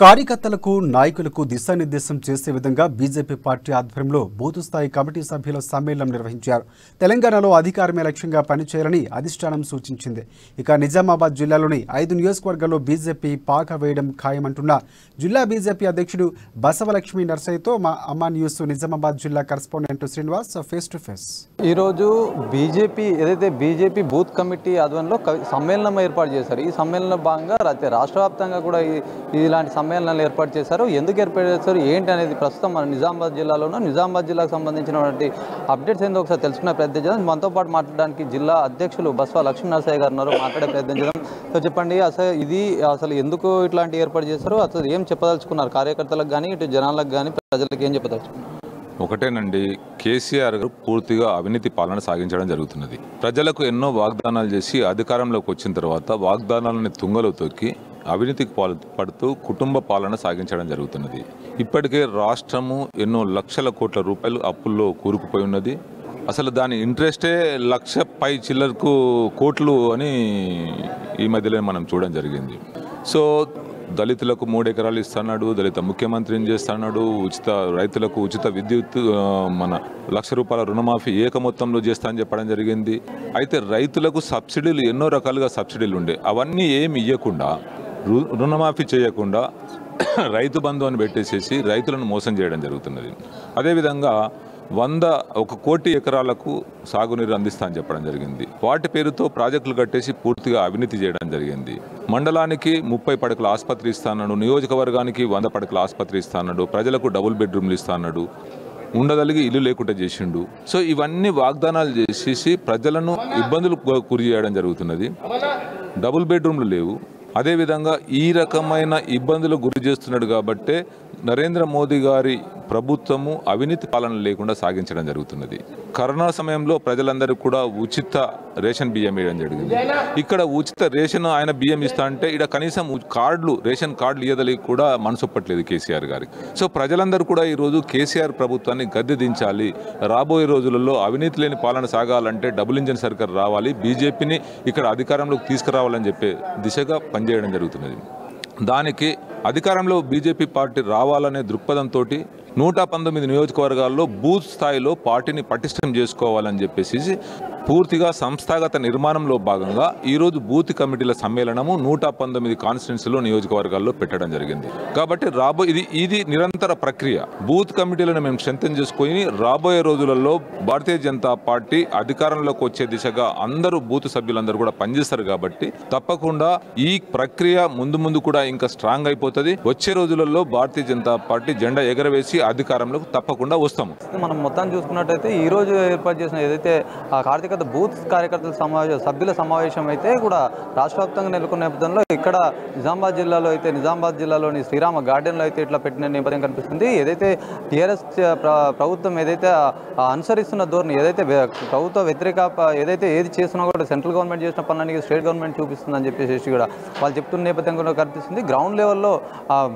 కార్యకర్తలకు నాయకులకు దిశానిర్దేశం చేసే విధంగా బీజేపీ పార్టీ ఆధ్వర్యంలో బూత్ స్థాయి కమిటీ సభ్యుల సమ్మేళనం నిర్వహించారు. తెలంగాణలో అధికారమే లక్ష్యంగా పనిచేయాలని అధిష్టానం సూచించింది. ఇక నిజామాబాద్ జిల్లాలోని 5 నియోజకవర్గాల్లో బీజేపీ పాక వేయడం ఖాయమంటున్న జిల్లా బీజేపీ అధ్యక్షుడు బసవలక్ష్మి నర్సయ్యతో మా అమ్మా న్యూస్ నిజామాబాద్ జిల్లా correspondent Srinivas face to face. ఈరోజు బీజేపీ బూత్ కమిటీ ఆధ్వర్యంలో సమ్మేళనం ఏర్పాటు చేశారు. ఈ సమ్మేళనంలో భాగంగా రాష్ట్ర వ్యాప్తంగా కూడా ఇలాంటి సమ్మేళనాలు ఏర్పాటు చేశారు. ఎందుకు ఏర్పాటు చేశారు ఏంటి అనేది ప్రస్తుతం మన నిజామాబాద్ జిల్లాకు సంబంధించినటువంటి అప్డేట్స్ ఏందో ఒకసారి తెలుసుకునే ప్రయత్నం చేద్దాం. మనతో పాటు మాట్లాడడానికి జిల్లా అధ్యక్షులు బసవ లక్ష్మీ నరసయ్య గారు ఉన్నారు. మాట్లాడే ప్రయత్నం చేద్దాం. సో చెప్పండి, అసలు ఎందుకు ఇట్లాంటి ఏర్పాటు చేశారు, అసలు ఏం చెప్పదలుచుకున్నారు కార్యకర్తలకు కానీ ఇటు జనాలకు కానీ ప్రజలకు ఏం చెప్పదలుచుకున్నారు? ఒకటేనండి, కేసీఆర్ గారు పూర్తిగా అవినీతి పాలన సాగించడం జరుగుతున్నది. ప్రజలకు ఎన్నో వాగ్దానాలు చేసి అధికారంలోకి వచ్చిన తర్వాత వాగ్దానాలని తుంగలో తొక్కి అవినీతికి పడుతూ కుటుంబ పాలన సాగించడం జరుగుతున్నది. ఇప్పటికే రాష్ట్రము ఎన్నో లక్షల కోట్ల రూపాయలు అప్పుల్లో కూరుకుపోయి ఉన్నది. అసలు దాని ఇంట్రెస్టే 1,00,000 పై చిల్లరకు కోట్లు అని ఈ మధ్యలో మనం చూడడం జరిగింది. సో దళితులకు 3 ఎకరాలు ఇస్తున్నాడు, దళిత ముఖ్యమంత్రిని చేస్తున్నాడు, రైతులకు ఉచిత విద్యుత్, మన 1,00,000 రూపాయల రుణమాఫీ ఏక మొత్తంలో చేస్తా అని చెప్పడం జరిగింది. అయితే రైతులకు సబ్సిడీలు ఎన్నో రకాలుగా సబ్సిడీలు ఉండే, అవన్నీ ఏమి ఇవ్వకుండా, రుణమాఫీ చేయకుండా రైతు బంధు అని పెట్టేసేసి రైతులను మోసం చేయడం జరుగుతున్నది. అదేవిధంగా 1 కోటి ఎకరాలకు సాగునీరు అందిస్తా అని చెప్పడం జరిగింది. వాటి పేరుతో ప్రాజెక్టులు కట్టేసి పూర్తిగా అవినీతి చేయడం జరిగింది. మండలానికి 30 పడకల ఆసుపత్రి ఇస్తాడు, నియోజకవర్గానికి 100 పడకల ఆసుపత్రి ఇస్తాడు, ప్రజలకు డబుల్ బెడ్రూమ్లు ఇస్తాడు, ఉండదలిగి ఇల్లు లేకుండా చేసిండు. సో ఇవన్నీ వాగ్దానాలు చేసేసి ప్రజలను ఇబ్బందులు గురి చేయడం జరుగుతున్నది. డబుల్ బెడ్రూమ్లు లేవు. అదేవిధంగా ఈ రకమైన ఇబ్బందులు గురి చేస్తున్నాడు కాబట్టే నరేంద్ర మోదీ గారి ప్రభుత్వము అవినీతి పాలన లేకుండా సాగించడం జరుగుతున్నది. కరోనా సమయంలో ప్రజలందరికీ కూడా ఉచిత రేషన్ బియ్యం ఇవ్వడం జరిగింది. ఇక్కడ ఉచిత రేషన్ ఆయన బియ్యం ఇస్తా అంటే ఇక్కడ కనీసం రేషన్ కార్డులు ఇవ్వదలిగి కూడా మనసు ఒప్పట్లేదు కేసీఆర్ గారికి. సో ప్రజలందరూ కూడా ఈరోజు కేసీఆర్ ప్రభుత్వాన్ని గద్దె దించాలి, రాబోయే రోజులలో అవినీతి లేని పాలన సాగాలంటే డబుల్ ఇంజన్ సర్కార్ రావాలి, బీజేపీని ఇక్కడ అధికారంలోకి తీసుకురావాలని చెప్పే దిశగా పనిచేయడం జరుగుతున్నది. దానికి అధికారంలో బీజేపీ పార్టీ రావాలనే దృక్పథంతో 119 నియోజకవర్గాల్లో బూత్ స్థాయిలో పార్టీని పటిష్టం చేసుకోవాలని చెప్పేసి పూర్తిగా సంస్థాగత నిర్మాణంలో భాగంగా ఈరోజు బూత్ కమిటీల సమ్మేళనము 119 కాన్స్టిట్యున్సీలో నియోజకవర్గాల్లో పెట్టడం జరిగింది. కాబట్టి ఇది నిరంతర ప్రక్రియ. బూత్ కమిటీలను మేము స్ట్రెంథెన్ చేసుకొని రాబోయే రోజులలో భారతీయ జనతా పార్టీ అధికారంలోకి వచ్చే దిశగా అందరూ బూత్ సభ్యులందరూ కూడా పనిచేస్తారు. కాబట్టి తప్పకుండా ఈ ప్రక్రియ ముందు కూడా ఇంకా స్ట్రాంగ్ అయిపోతుంది. వచ్చే రోజులలో భారతీయ జనతా పార్టీ జెండా ఎగరవేసి అధికారంలోకి తప్పకుండా వస్తాము. మనం మొత్తం చూసుకున్నట్టయితే ఈ రోజు ఏర్పాటు చేసిన ఏదైతే బూత్ కార్యకర్తల సభ్యుల సమావేశం అయితే కూడా రాష్ట్ర వ్యాప్తంగా నెలకొన్న నేపథ్యంలో ఇక్కడ నిజామాబాద్ జిల్లాలోని శ్రీరామ గార్డెన్లో అయితే ఇట్లా పెట్టిన నేపథ్యం కనిపిస్తుంది. ఏదైతే టీఆర్ఎస్ ప్రభుత్వం ఏదైతే అనుసరిస్తున్న ధోరణి, ఏదైతే ప్రభుత్వ వ్యతిరేక ఏదైతే ఏది చేస్తున్నా కూడా సెంట్రల్ గవర్నమెంట్ చేసిన పనులన్నీ స్టేట్ గవర్నమెంట్ చూపిస్తుందని చెప్పేసి కూడా వాళ్ళు చెప్తున్న నేపథ్యం కూడా కనిపిస్తుంది. గ్రౌండ్ లెవెల్లో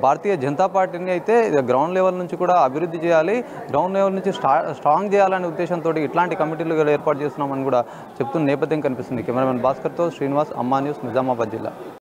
భారతీయ జనతా పార్టీని అయితే గ్రౌండ్ లెవెల్ నుంచి కూడా అభివృద్ధి చేయాలి, గ్రౌండ్ లెవెల్ నుంచి స్ట్రాంగ్ చేయాలనే ఉద్దేశంతో ఇట్లాంటి కమిటీలు ఏర్పాటు చేస్తున్నామని కూడా చెప్తున్న నేపథ్యం కనిపిస్తుంది. కెమెరామెన్ భాస్కర్తో శ్రీనివాస్, అమ్మా న్యూస్, నిజామాబాద్ జిల్లా.